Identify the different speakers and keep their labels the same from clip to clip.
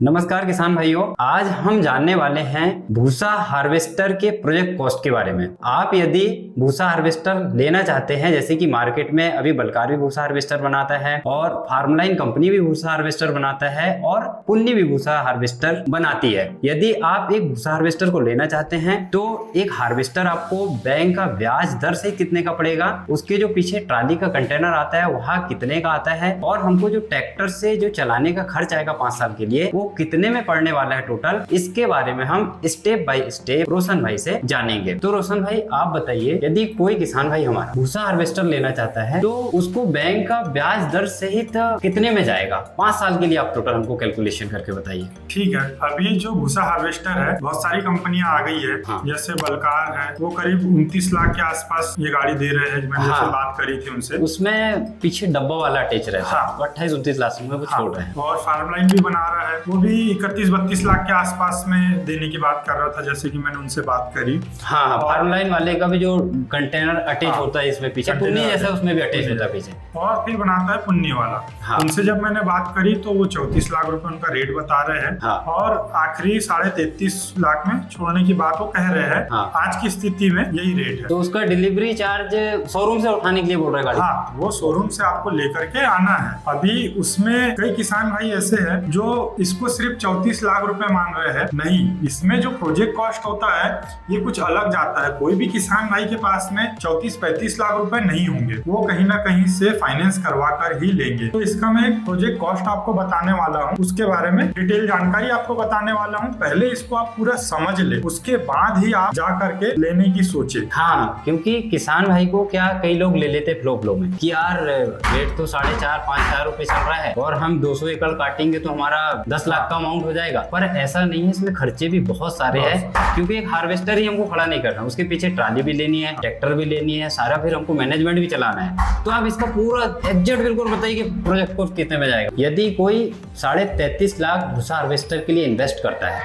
Speaker 1: नमस्कार किसान भाइयों, आज हम जानने वाले हैं भूसा हार्वेस्टर के प्रोजेक्ट कॉस्ट के बारे में। आप यदि भूसा हार्वेस्टर लेना चाहते हैं, जैसे कि मार्केट में अभी बलकार भी भूसा हार्वेस्टर बनाता है और फार्मलाइन कंपनी भी भूसा हार्वेस्टर बनाता है और पुन्नी भी भूसा हार्वेस्टर बनाती है। यदि आप एक भूसा हार्वेस्टर को लेना चाहते हैं तो एक हार्वेस्टर आपको बैंक का ब्याज दर से कितने का पड़ेगा, उसके जो पीछे ट्राली का कंटेनर आता है वहाँ कितने का आता है, और हमको जो ट्रैक्टर से जो चलाने का खर्च आएगा 5 साल के लिए वो कितने में पड़ने वाला है टोटल, इसके बारे में हम स्टेप बाय स्टेप रोशन भाई से जानेंगे। तो रोशन भाई आप बताइए, यदि कोई किसान भाई हमारा भूसा हार्वेस्टर लेना चाहता है तो उसको बैंक का ब्याज दर सहित कितने में जाएगा? 5 साल के लिए आप टोटल हमको कैलकुलेशन करके बताइए।
Speaker 2: ठीक है, अभी जो भूसा हार्वेस्टर है बहुत सारी कंपनियां आ गई है।
Speaker 1: हाँ।
Speaker 2: जैसे बलकार है, वो करीब 29 लाख के आसपास ये गाड़ी दे रहे हैं। मैंने
Speaker 1: हाँ।
Speaker 2: बात करी थी उनसे,
Speaker 1: उसमें पीछे डब्बा वाला अटैच रहता है।
Speaker 2: हाँ।
Speaker 1: 28-29 लाख में वो छोड़ रहे हैं।
Speaker 2: और फार्मलाइन भी बना रहा है, वो भी 31-32 लाख के आसपास में देने की बात कर रहा था, जैसे कि मैंने उनसे बात करी।
Speaker 1: हाँ, फार्मलाइन वाले का भी जो कंटेनर अटैच
Speaker 2: हाँ।
Speaker 1: होता है इसमें पीछे, पुन्नी जैसा उसमें भी अटैच होता है पीछे।
Speaker 2: और फिर बनाता है पुन्नी वाला।
Speaker 1: हाँ।
Speaker 2: उनसे जब मैंने बात करी तो वो 34 लाख रुपए उनका रेट बता रहे हैं।
Speaker 1: हाँ।
Speaker 2: और आखिरी 33.5 लाख में छोड़ने की बात वो कह रहे हैं।
Speaker 1: हाँ।
Speaker 2: आज की स्थिति में यही रेट है।
Speaker 1: तो उसका डिलीवरी चार्ज शोरूम से उठाने के लिए बोल रहे हैं गाड़ी?
Speaker 2: हाँ, वो शोरूम से आपको लेकर के आना है। अभी उसमें कई किसान भाई ऐसे हैं जो इसको सिर्फ 34 लाख रुपए मान रहे हैं। नहीं, इसमें जो प्रोजेक्ट कॉस्ट होता है ये कुछ अलग जाता है। कोई भी किसान भाई के पास में 34-35 लाख रुपए नहीं होंगे, वो कहीं ना कहीं से फाइनेंस करवा कर ही लेंगे। तो इसका मैं एक प्रोजेक्ट कॉस्ट आपको बताने वाला हूँ, उसके बारे में डिटेल जानकारी आपको बताने वाला हूँ। पहले इसको आप पूरा समझ ले, उसके बाद ही आप जा करके लेने की सोचे।
Speaker 1: हाँ, क्योंकि किसान भाई को क्या कई लोग ले लेते फ्लो में कि यार रेट तो 4.5-5 रुपए चल रहा है और हम 200 एकड़ काटेंगे तो हमारा 10 लाख का अमाउंट हो जाएगा। पर ऐसा नहीं है, इसमें खर्चे भी बहुत सारे हैं, क्योंकि एक हार्वेस्टर ही हमको खड़ा नहीं करना, उसके पीछे ट्राली भी लेनी है, ट्रैक्टर भी लेनी है, सारा फिर हमको मैनेजमेंट भी चलाना है। तो आप इसका पूरा एग्जैक्ट बिल्कुल बताइए कि प्रोजेक्ट को कितने में जाएगा। यदि कोई 33.5 लाख भूसा हार्वेस्टर के लिए इन्वेस्ट करता है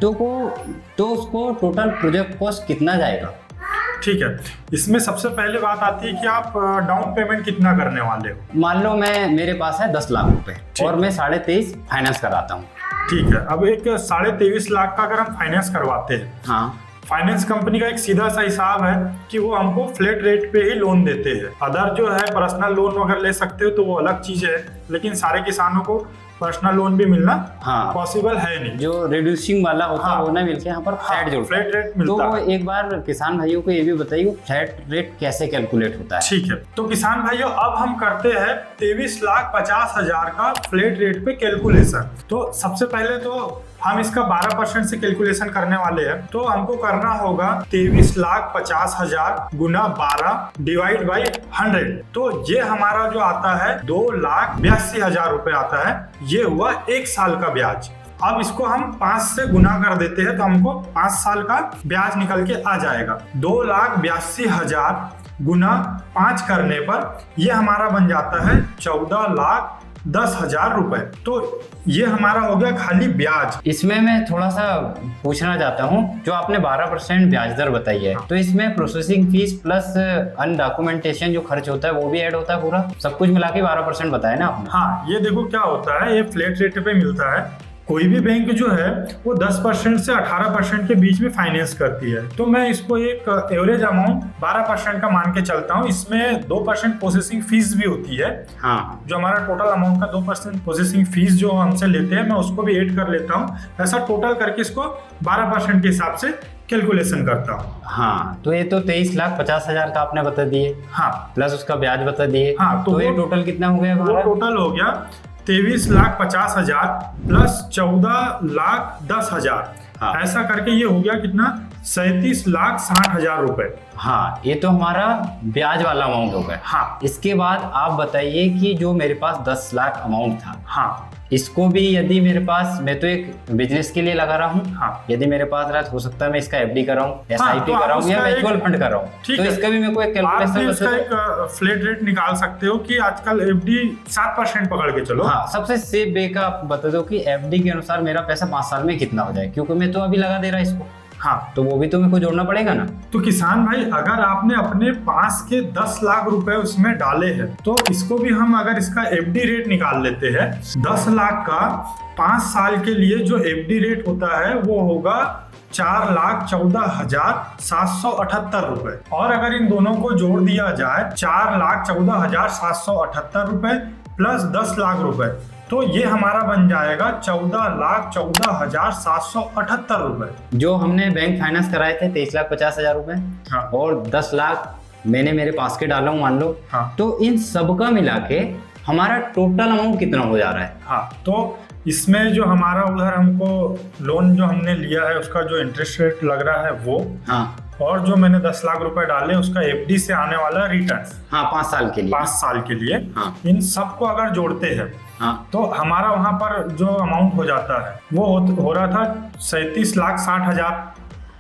Speaker 1: तो उसको टोटल प्रोजेक्ट कॉस्ट कितना जाएगा?
Speaker 2: ठीक है, इसमें सबसे पहले बात आती है कि आप डाउन पेमेंट कितना करने वाले हो।
Speaker 1: मान लो मेरे पास है 10 लाख रुपए और मैं 23.5 फाइनेंस कराता हूँ।
Speaker 2: ठीक है, अब एक 23.5 लाख का अगर हम फाइनेंस करवाते हैं,
Speaker 1: हाँ,
Speaker 2: फाइनेंस कंपनी का एक सीधा सा हिसाब है कि वो हमको फ्लैट रेट पे ही लोन देते हैं। अदर जो है पर्सनल लोन अगर ले सकते हो तो वो अलग चीज है, लेकिन सारे किसानों को पर्सनल लोन भी मिलना
Speaker 1: हाँ,
Speaker 2: पॉसिबल है नहीं।
Speaker 1: जो रिड्यूसिंग वाला होता है
Speaker 2: हाँ,
Speaker 1: वो ना मिलके यहाँ पर फ्लैट जोड़ता है।
Speaker 2: फ्लैट रेट मिलता
Speaker 1: तो
Speaker 2: है।
Speaker 1: एक बार किसान भाइयों को ये भी बताइए फ्लैट रेट कैसे कैलकुलेट होता है।
Speaker 2: ठीक है, तो किसान भाइयों अब हम करते हैं 23,50,000 का फ्लैट रेट पे कैलकुलेशन। तो सबसे पहले तो हम इसका 12% से कैलकुलेशन करने वाले हैं। तो हमको करना होगा 23,50,000 गुना 12 डिवाइड बाई 100। तो ये हमारा जो आता है 2,82,000 रुपए आता है। ये हुआ 1 साल का ब्याज। अब इसको हम 5 से गुना कर देते हैं तो हमको 5 साल का ब्याज निकल के आ जाएगा। 2,82,000 गुना 5 करने पर ये हमारा बन जाता है 14,10,000 रुपए। तो ये हमारा हो गया खाली ब्याज।
Speaker 1: इसमें मैं थोड़ा सा पूछना चाहता हूँ, जो आपने 12% ब्याज दर बताई है, तो इसमें प्रोसेसिंग फीस प्लस अनडॉक्यूमेंटेशन जो खर्च होता है वो भी ऐड होता है? पूरा सब कुछ मिला के 12% बताया ना आपने?
Speaker 2: हाँ, ये देखो क्या होता है, ये फ्लैट रेट पे मिलता है। कोई भी बैंक जो है वो 10% से 18% के बीच में फाइनेंस करती है। तो मैं इसको एक एवरेज अमाउंट 12% का मान के चलता हूँ। इसमें 2% प्रोसेसिंग फीस भी होती है।
Speaker 1: हाँ,
Speaker 2: जो हमारा टोटल अमाउंट का 2% प्रोसेसिंग फीस जो हमसे लेते हैं, मैं उसको भी ऐड कर लेता हूँ। ऐसा टोटल करके इसको 12% के हिसाब से कैलकुलेशन करता हूँ।
Speaker 1: हाँ, तो ये तो 23,50,000 का आपने बता दिए।
Speaker 2: हाँ,
Speaker 1: प्लस उसका ब्याज बता दिए।
Speaker 2: हाँ,
Speaker 1: तो ये टोटल कितना हो गया हमारा?
Speaker 2: टोटल हो गया 23,50,000 प्लस 14,10,000।
Speaker 1: हाँ।
Speaker 2: ऐसा करके ये हो गया कितना, 37,60,000 रुपए।
Speaker 1: हाँ, ये तो हमारा ब्याज वाला अमाउंट हो गया।
Speaker 2: हाँ।
Speaker 1: इसके बाद आप बताइए कि जो मेरे पास 10 लाख अमाउंट था,
Speaker 2: हाँ,
Speaker 1: इसको भी यदि मेरे पास, मैं तो एक बिजनेस के लिए लगा रहा हूँ,
Speaker 2: हाँ,
Speaker 1: यदि मेरे पास रहा हो सकता है मैं इसका एफडी कराऊं, एसआईपी
Speaker 2: तो
Speaker 1: कराऊं या
Speaker 2: उसका
Speaker 1: म्यूचुअल फंड कराऊं, तो
Speaker 2: है।
Speaker 1: इसका भी मेरे को एक
Speaker 2: आप भी
Speaker 1: कैलकुलेशन
Speaker 2: इसका एक फ्लैट रेट निकाल सकते हो कि आजकल एफडी 7% पकड़ के चलो।
Speaker 1: हाँ, सबसे सेफ वे का आप बता दो कि एफडी के अनुसार मेरा पैसा 5 साल में कितना हो जाए, क्योंकि मैं तो अभी लगा दे रहा इसको।
Speaker 2: हाँ,
Speaker 1: तो वो भी तो मेरे को जोड़ना पड़ेगा ना।
Speaker 2: तो किसान भाई अगर आपने अपने पास के 10 लाख रुपए उसमें डाले हैं तो इसको भी हम अगर इसका एफडी रेट निकाल लेते हैं 10 लाख का, 5 साल के लिए जो एफडी रेट होता है वो होगा 4,14,778 रुपए। और अगर इन दोनों को जोड़ दिया जाए 4,14,778 रुपए प्लस 10 लाख रुपए, तो ये हमारा बन जाएगा 14,14,778 रुपए।
Speaker 1: जो हमने बैंक फाइनेंस कराए थे 23,50,000 रुपए,
Speaker 2: हाँ।
Speaker 1: और 10 लाख मैंने मेरे पास के डाला हूँ मान लो,
Speaker 2: हाँ।
Speaker 1: तो इन सबका मिला के हमारा टोटल अमाउंट कितना हो जा रहा है?
Speaker 2: हाँ, तो इसमें जो हमारा उधर हमको लोन जो हमने लिया है उसका जो इंटरेस्ट रेट लग रहा है वो,
Speaker 1: हाँ,
Speaker 2: और जो मैंने 10 लाख रुपए डाले उसका एफडी से आने वाला रिटर्न,
Speaker 1: हाँ, 5 साल के लिए,
Speaker 2: 5 साल के लिए,
Speaker 1: हाँ।
Speaker 2: इन सबको अगर जोड़ते हैं,
Speaker 1: हाँ,
Speaker 2: तो हमारा वहां पर जो अमाउंट हो जाता है वो हो रहा था 37,60,000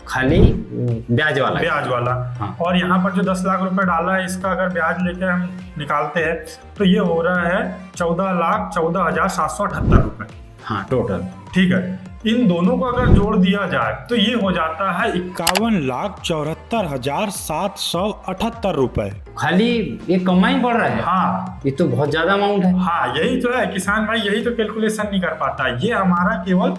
Speaker 1: खाली ब्याज वाला,
Speaker 2: ब्याज वाला।
Speaker 1: हाँ।
Speaker 2: और यहाँ पर जो 10 लाख रुपए डाला है इसका अगर ब्याज लेके हम निकालते हैं तो ये हो रहा है 14,14,778 रुपए।
Speaker 1: हाँ, टोटल।
Speaker 2: ठीक है, इन दोनों को अगर जोड़ दिया जाए तो ये हो जाता है 51,74,778 रुपए।
Speaker 1: खाली ये कमाई बढ़ रहा है।
Speaker 2: हाँ,
Speaker 1: ये तो बहुत ज्यादा अमाउंट है।
Speaker 2: हाँ, यही तो है किसान भाई, यही तो कैलकुलेशन नहीं कर पाता। ये हमारा केवल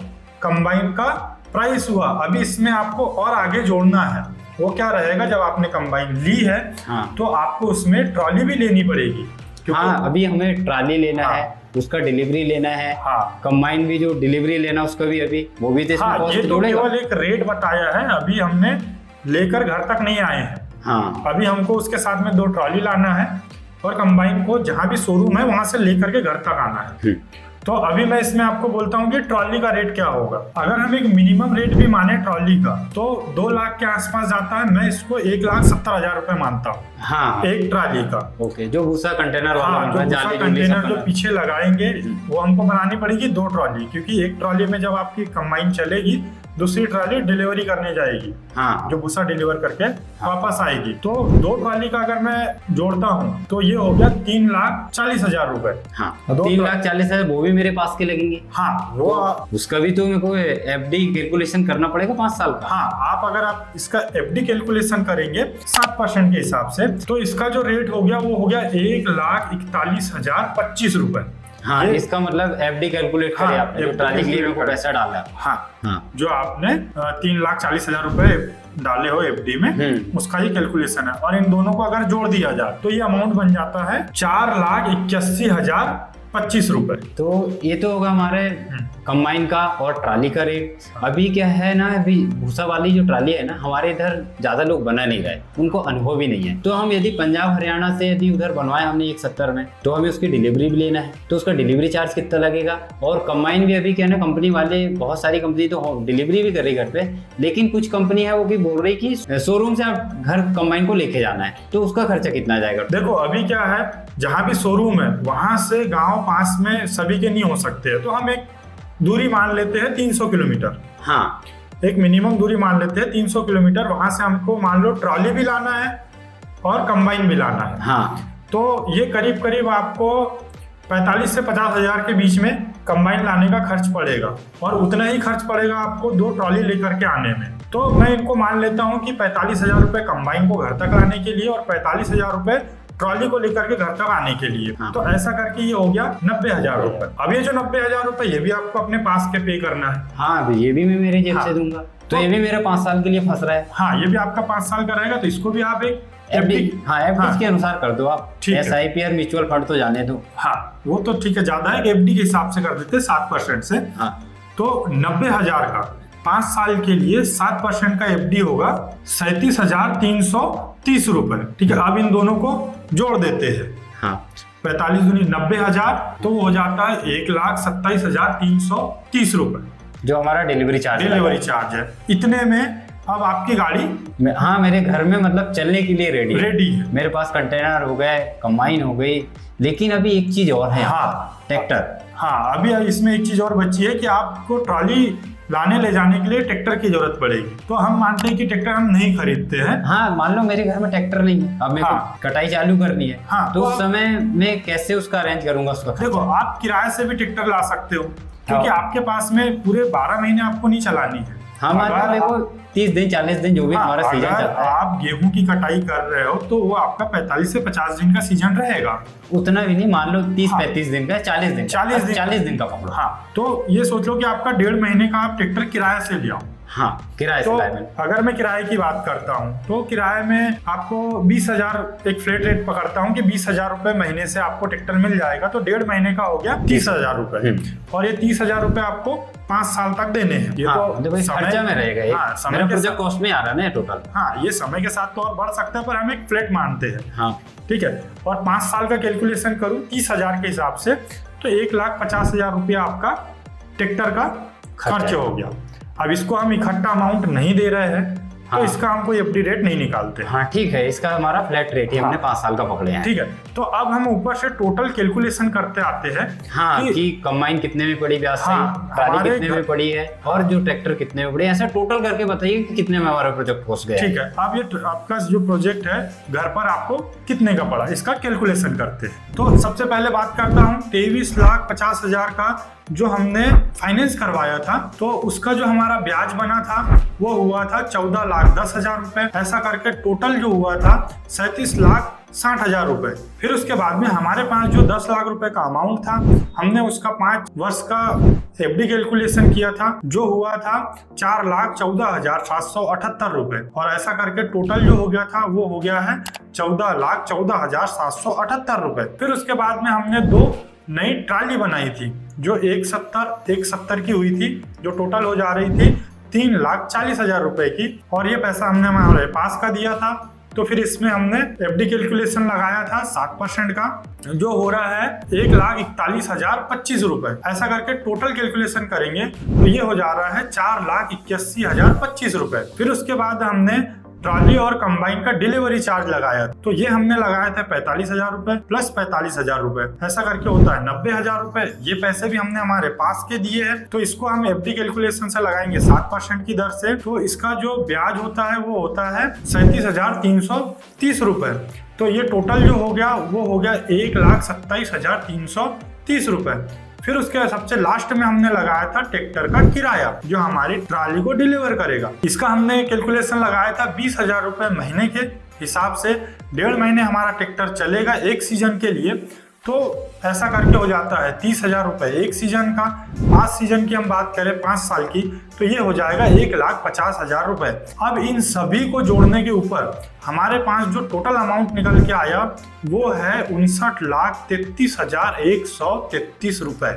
Speaker 2: कंबाइन का प्राइस हुआ। अभी इसमें आपको और आगे जोड़ना है। वो क्या रहेगा, जब आपने कंबाइन ली है,
Speaker 1: हाँ।
Speaker 2: तो आपको उसमें ट्रॉली भी लेनी पड़ेगी।
Speaker 1: हाँ, अभी हमें ट्राली लेना
Speaker 2: हाँ।
Speaker 1: है, उसका डिलीवरी लेना है,
Speaker 2: हाँ।
Speaker 1: कंबाइन भी जो डिलीवरी लेना उसका भी अभी वो भी तो इसमें
Speaker 2: हाँ,
Speaker 1: कॉस्ट
Speaker 2: ये तो
Speaker 1: जोड़ेगा।
Speaker 2: केवल एक रेट बताया है, अभी हमने लेकर घर तक नहीं आए हैं।
Speaker 1: हाँ,
Speaker 2: अभी हमको उसके साथ में 2 ट्रॉली लाना है और कंबाइन को जहां भी शोरूम है वहां से लेकर के घर तक आना है। तो अभी मैं इसमें आपको बोलता हूँ कि ट्रॉली का रेट क्या होगा। अगर हम एक मिनिमम रेट भी माने ट्रॉली का तो 2 लाख के आसपास जाता है। मैं इसको 1,70,000 रुपए मानता हूँ,
Speaker 1: हाँ,
Speaker 2: एक ट्रॉली का।
Speaker 1: ओके, जो भूसा कंटेनर वाला
Speaker 2: हाँ,
Speaker 1: बन
Speaker 2: जो
Speaker 1: रहा है,
Speaker 2: दूसरा
Speaker 1: जाली जुली
Speaker 2: कंटेनर
Speaker 1: सब
Speaker 2: जो
Speaker 1: बना।
Speaker 2: पीछे लगाएंगे वो हमको बनानी पड़ेगी 2 ट्रॉली, क्योंकि एक ट्रॉली में जब आपकी कंबाइन चलेगी दूसरी ट्रॉली डिलीवरी करने जाएगी,
Speaker 1: हाँ,
Speaker 2: जो भूसा डिलीवर करके वापस आएगी। तो 2 ट्रॉली का अगर मैं जोड़ता हूँ तो ये हो गया 3,40,000 रुपए।
Speaker 1: हाँ,
Speaker 2: दो
Speaker 1: 3,40,000 वो भी मेरे पास के लगेंगे।
Speaker 2: हाँ, वो
Speaker 1: उसका भी तो मेरे को एफडी कैलकुलेशन करना पड़ेगा 5 साल का।
Speaker 2: हाँ, आप अगर आप इसका एफडी कैलकुलेशन करेंगे 7% के हिसाब से तो इसका जो रेट हो गया वो हो गया 1,41,025 रुपए।
Speaker 1: हाँ, इसका मतलब एफडी कैलकुलेट करे
Speaker 2: हाँ,
Speaker 1: आपने, जो ट्राली के लिए मेरे को पैसा डाला।
Speaker 2: हाँ,
Speaker 1: हाँ,
Speaker 2: जो आपने 3,40,000 रुपए डाले हो एफडी में, उसका ही कैलकुलेशन है। और इन दोनों को अगर जोड़ दिया जाए तो ये अमाउंट बन जाता है 4,81,025 रुपए।
Speaker 1: तो ये तो होगा हमारे कंबाइन का और ट्राली का रेट। अभी क्या है ना, अभी भूसा वाली जो ट्राली है ना, हमारे इधर ज्यादा लोग बना नहीं रहे, उनको अनुभव भी नहीं है। तो हम यदि पंजाब हरियाणा से यदि उधर बनवाए हमने 170 में, तो हमें उसकी डिलीवरी भी लेना है, तो उसका डिलीवरी चार्ज कितना लगेगा। और कंबाइन भी अभी क्या है ना, कंपनी वाले, बहुत सारी कंपनी तो डिलीवरी भी कर रही घर पे, लेकिन कुछ कंपनी है वो भी बोल रही कि शोरूम से आप घर कंबाइन को लेके जाना है, तो उसका खर्चा कितना जाएगा।
Speaker 2: देखो अभी क्या है, जहां भी शोरूम है वहां से गांव पास में सभी के नहीं हो सकते हैं, तो हम एक दूरी मान लेते हैं 300 किलोमीटर।
Speaker 1: हाँ,
Speaker 2: एक मिनिमम दूरी मान लेते हैं 300 किलोमीटर। वहां से हमको मान लो ट्रॉली भी लाना है और कंबाइन भी लाना है।
Speaker 1: हाँ,
Speaker 2: तो ये करीब करीब आपको 45 से 50,000 के बीच में कंबाइन लाने का खर्च पड़ेगा, और उतना ही खर्च पड़ेगा आपको 2 ट्रॉली लेकर के आने में। तो मैं इनको मान लेता हूँ कि 45,000 रुपए कंबाइन को घर तक लाने के लिए और 45,000 रुपए ट्रॉली को लेकर के घर तक आने के लिए।
Speaker 1: हाँ।
Speaker 2: तो ऐसा करके ये हो गया 90,000 रुपए। अब ये जो 90,000 रुपए ये भी आपको अपने पास के पे करना है।
Speaker 1: हाँ, ये भी मैं मेरे जेब से दूंगा, तो ये भी मेरा 5 साल के लिए फंस रहा है।
Speaker 2: हाँ, ये भी आपका 5 साल का रहेगा, तो इसको भी आप एक
Speaker 1: एफडी, हाँ, एफडी
Speaker 2: हाँ।
Speaker 1: के अनुसार कर दो आप।
Speaker 2: ठीक है।
Speaker 1: एसआईपी और म्यूचुअल फंड तो जाने दो।
Speaker 2: हाँ, वो तो ठीक है, ज्यादा है, एफडी के हिसाब से कर देते 7% से।
Speaker 1: हाँ,
Speaker 2: तो 90,000 का 5 साल के लिए 7% का एफडी होगा 37,330 रुपए। ठीक है, अब इन दोनों को जोड़ देते हैं।
Speaker 1: हाँ,
Speaker 2: 45 दूनी 90,000, तो वो हो जाता है 1,27,330 रुपए
Speaker 1: जो हमारा डिलीवरी चार्ज
Speaker 2: डिलीवरी चार्ज है। इतने में अब आपकी गाड़ी
Speaker 1: हाँ, मेरे घर में मतलब चलने के लिए रेडी
Speaker 2: है।
Speaker 1: मेरे पास कंटेनर हो गए, कंबाइन हो गई, लेकिन अभी एक चीज और है।
Speaker 2: हाँ,
Speaker 1: ट्रैक्टर।
Speaker 2: हाँ, अभी इसमें एक चीज और बची है कि आपको ट्रॉली लाने ले जाने के लिए ट्रैक्टर की जरूरत पड़ेगी। तो हम मानते हैं कि ट्रैक्टर हम नहीं खरीदते हैं।
Speaker 1: हाँ, मान लो मेरे घर में ट्रैक्टर नहीं है, अब मेरे
Speaker 2: हाँ।
Speaker 1: को कटाई चालू करनी है।
Speaker 2: हाँ,
Speaker 1: तो
Speaker 2: तो
Speaker 1: उस समय मैं कैसे उसका अरेंज करूंगा उसका खर्चा?
Speaker 2: देखो, आप किराए से भी ट्रैक्टर ला सकते हो, क्योंकि आपके पास में पूरे 12 महीने आपको नहीं चलानी है।
Speaker 1: हाँ मतलब देखो 30 दिन 40 दिन जो भी हमारा सीजन
Speaker 2: अगर
Speaker 1: चलता है,
Speaker 2: आप गेहूं की कटाई कर रहे हो तो वो आपका 45 से 50 दिन का सीजन रहेगा।
Speaker 1: उतना भी नहीं, मान लो 30-35 दिन का, 40 दिन
Speaker 2: 40
Speaker 1: दिन का पकड़ो।
Speaker 2: हाँ, तो ये सोच लो कि आपका 1.5 महीने का आप ट्रैक्टर किराए से लिया।
Speaker 1: हाँ, किराए
Speaker 2: तो
Speaker 1: से लाए मैंने।
Speaker 2: अगर मैं किराए की बात करता हूँ तो किराए में आपको 20,000 एक फ्लैट रेट पकड़ता हूँ कि 20,000 रुपए महीने से आपको ट्रैक्टर मिल जाएगा, तो 1.5 महीने का हो गया 30,000 रुपए। और ये 30,000 रुपए आपको 5 साल तक देने हैं। ये
Speaker 1: हाँ,
Speaker 2: तो
Speaker 1: मतलब खर्चा में रहेगा ये।
Speaker 2: हाँ, समय
Speaker 1: मेरा
Speaker 2: के
Speaker 1: प्रोजेक्ट कॉस्ट में आ रहा है ना टोटल।
Speaker 2: हाँ, ये समय के साथ तो और बढ़ सकता है, पर हम एक फ्लैट मानते हैं।
Speaker 1: हाँ
Speaker 2: ठीक है, और 5 साल का कैलकुलेशन करूँ 30,000 के हिसाब से तो 1,50,000 रुपया आपका ट्रैक्टर का खर्च हो गया। अब इसको हम इकट्ठा अमाउंट नहीं दे रहे हैं, तो
Speaker 1: हाँ।
Speaker 2: इसका हम कोई एफडी रेट नहीं निकालते।
Speaker 1: हाँ ठीक है, इसका हमारा फ्लैट रेट ही हमने 5 साल का पकड़े हैं।
Speaker 2: ठीक है, तो अब हम ऊपर से टोटल कैलकुलेशन करते आते हैं।
Speaker 1: हाँ कि कंबाइन कितने में पड़ी, ब्याज
Speaker 2: हाँ,
Speaker 1: ट्राली
Speaker 2: हमारे
Speaker 1: कितने में पड़ी है, और जो ट्रैक्टर कितने में पड़ी है, ऐसा टोटल करके बताइए कि कितने में हमारा प्रोजेक्ट कॉस्ट गया।
Speaker 2: ठीक है, अब ये आपका जो प्रोजेक्ट है घर पर आपको कितने का पड़ा, इसका कैलकुलेशन करते हैं। तो सबसे पहले बात करता हूँ 23,50,000 का जो हमने फाइनेंस करवाया था, तो उसका जो हमारा ब्याज बना था वो हुआ था 14,10,000 रुपए। ऐसा करके टोटल जो हुआ था 37,60,000 रुपए। फिर उसके बाद में हमारे पास जो 10 लाख रुपए का अमाउंट था, हमने उसका 5 वर्ष का एफडी कैलकुलेशन किया था, जो हुआ था 4,14,778 रुपए। और ऐसा करके टोटल जो हो गया था वो हो गया है 14,14,778 रुपए। फिर उसके बाद में हमने 2 नई ट्राली बनाई थी जो 170 की हुई थी, जो टोटल हो जा रही थी 3,40,000 रुपए की। और ये पैसा हमने हमारे पास का दिया था, तो फिर इसमें हमने एफडी कैलकुलेशन लगाया था 7% का, जो हो रहा है 1,41,025 रुपए। ऐसा करके टोटल कैलकुलेशन करेंगे तो ये हो जा रहा है 4,81,025 रुपए। फिर उसके बाद हमने ट्रॉली और कंबाइन का डिलीवरी चार्ज लगाया, तो ये हमने लगाया था 45,000 रुपए प्लस 45,000 रुपए। ऐसा करके होता है 90,000 रुपए। ये पैसे भी हमने हमारे पास के दिए हैं, तो इसको हम एफडी कैलकुलेशन से लगाएंगे 7% की दर से, तो इसका जो ब्याज होता है वो होता है 37,330 रुपए। तो ये टोटल जो हो गया वो हो गया 1,27,330 रुपए। फिर उसके सबसे लास्ट में हमने लगाया था ट्रैक्टर का किराया, जो हमारी ट्राली को डिलीवर करेगा। इसका हमने कैलकुलेशन लगाया था 20,000 रुपए महीने के हिसाब से। 1.5 महीने हमारा ट्रैक्टर चलेगा एक सीजन के लिए, तो ऐसा करके हो जाता है 30,000 रुपए एक सीजन का। 5 सीजन की हम बात करें 5 साल की, तो ये हो जाएगा 1,50,000 रुपए। अब इन सभी को जोड़ने के ऊपर हमारे पास जो टोटल अमाउंट निकल के आया वो है 59,33,133 रुपए।